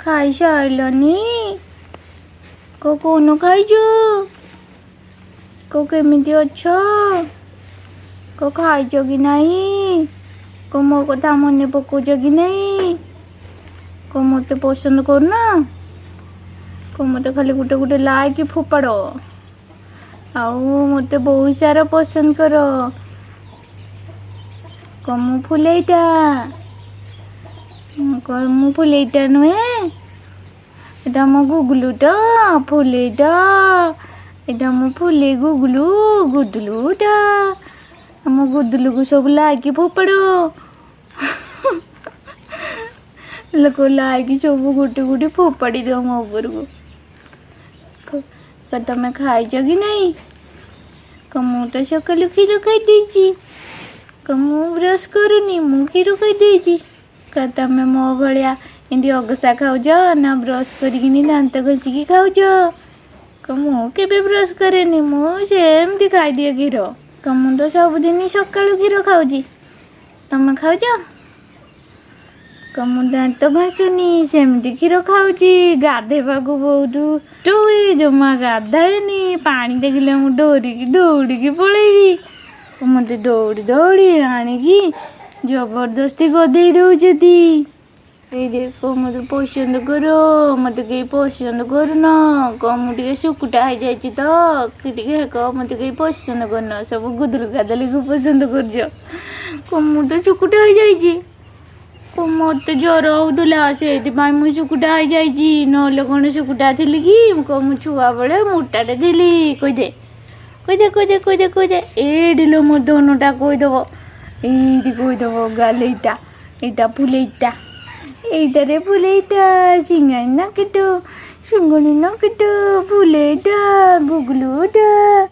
ଖାଇ ସାରିଲନି? କଣ ଖାଇଛ? କେମିତି ଅଛ? ଖାଇଛ କି ନାହିଁ? ମୋ କଥା ମନେ ପକଉଛ କି ନାହିଁ? ମତେ ପସନ୍ଦ କରୁନା? ମତେ ଖାଲି ଗୋଟେ ଗୋଟେ ଲାଇକ୍ ଫୋପାଡ଼ ଆଉ ମତେ ବହୁତ ସାରା ପସନ୍ଦ କର। ମୁଁ ଫୁଲେଇଟା ମୁଁ ଫୁଲେଇଟା ନୁହେଁ, ଏଟା ମୋ ଗୁଗୁଲୁଟା ଫୁଲେଇଟା। ଏଟା ମୋ ଫୁଲେଇ ଗୁଦୁଲୁଟା। ମୋ ଗୁଦୁଲୁକୁ ସବୁ ଲାଇକ୍ ଫୋପାଡ଼। ଲୋକ ଲାଇକ୍ ସବୁ ଗୋଟେ ଗୋଟେ ଫୋପାଡ଼ି ଦିଅ ମୋ ଉପରକୁ। ତମେ ଖାଇଛ କି ନାହିଁ? ମୁଁ ତ ସକାଳୁ କ୍ଷୀର ଖାଇଦେଇଛି। ମୁଁ ବ୍ରସ୍ କରୁନି, ମୁଁ କ୍ଷୀର ଖାଇଦେଇଛି। ତମେ ମୋ ଭଳିଆ ଏମିତି ଅଗସା ଖାଉଛ ନା ବ୍ରସ୍ କରିକିନି ଦାନ୍ତ ଘଷିକି ଖାଉଛ? ମୁଁ କେବେ ବ୍ରସ୍ କରେନି, ମୁଁ ସେମିତି ଖାଇଦିଏ କ୍ଷୀର। ମୁଁ ତ ସବୁଦିନ ସକାଳୁ କ୍ଷୀର ଖାଉଛି। ତମେ ଖାଉଛ? ମୁଁ ଦାନ୍ତ ଘଷୁନି, ସେମିତି କ୍ଷୀର ଖାଉଛି। ଗାଧେଇବାକୁ ବହୁତ ହୁଏ, ଜମା ଗାଧାଏନି। ପାଣି ଦେଖିଲେ ମୁଁ ଦୌଡ଼ିକି ପଳେଇବି। ମତେ ଦୌଡ଼ି ଆଣିକି ଜବରଦସ୍ତି ଗଦେଇ ଦଉଛନ୍ତି। ଏଇ ଦେଖ, ମତେ ପସନ୍ଦ କର। ମତେ କେହି ପସନ୍ଦ କରୁନ। ମୁଁ ଟିକେ ଶୁକୁଟା ହେଇଯାଇଛି ତ ଟିକେ ମତେ କେହି ପସନ୍ଦ କରୁନ। ସବୁ ଗୁଦୁଲୁ ଗାଦୁଲିକୁ ପସନ୍ଦ କରୁଛ। ମୁଁ ତ ଶୁକୁଟା ହେଇଯାଇଛି। ମତେ ଜ୍ୱର ହଉଥିଲା, ସେଇଥିପାଇଁ ମୁଁ ଶୁକୁଟା ହେଇଯାଇଛି। ନହେଲେ କଣ ଶୁକୁଟା ଥିଲି କି? ମୁଁ ଛୁଆ ବେଳେ ମୋଟାଟେ ଥିଲି। କହିଦେ ଏଇଠି ଲୋ ମୋ ଧନଟା କହିଦବ। ଏଇଠି କହିଦବ ଗାଲେଇଟା। ଏଇଟା ଫୁଲେଇଟା। ଏଇଟାରେ ଫୁଲେଇଟା। ସିଙ୍ଗାଣି ନାକେଟ ଫୁଲେଇଟା।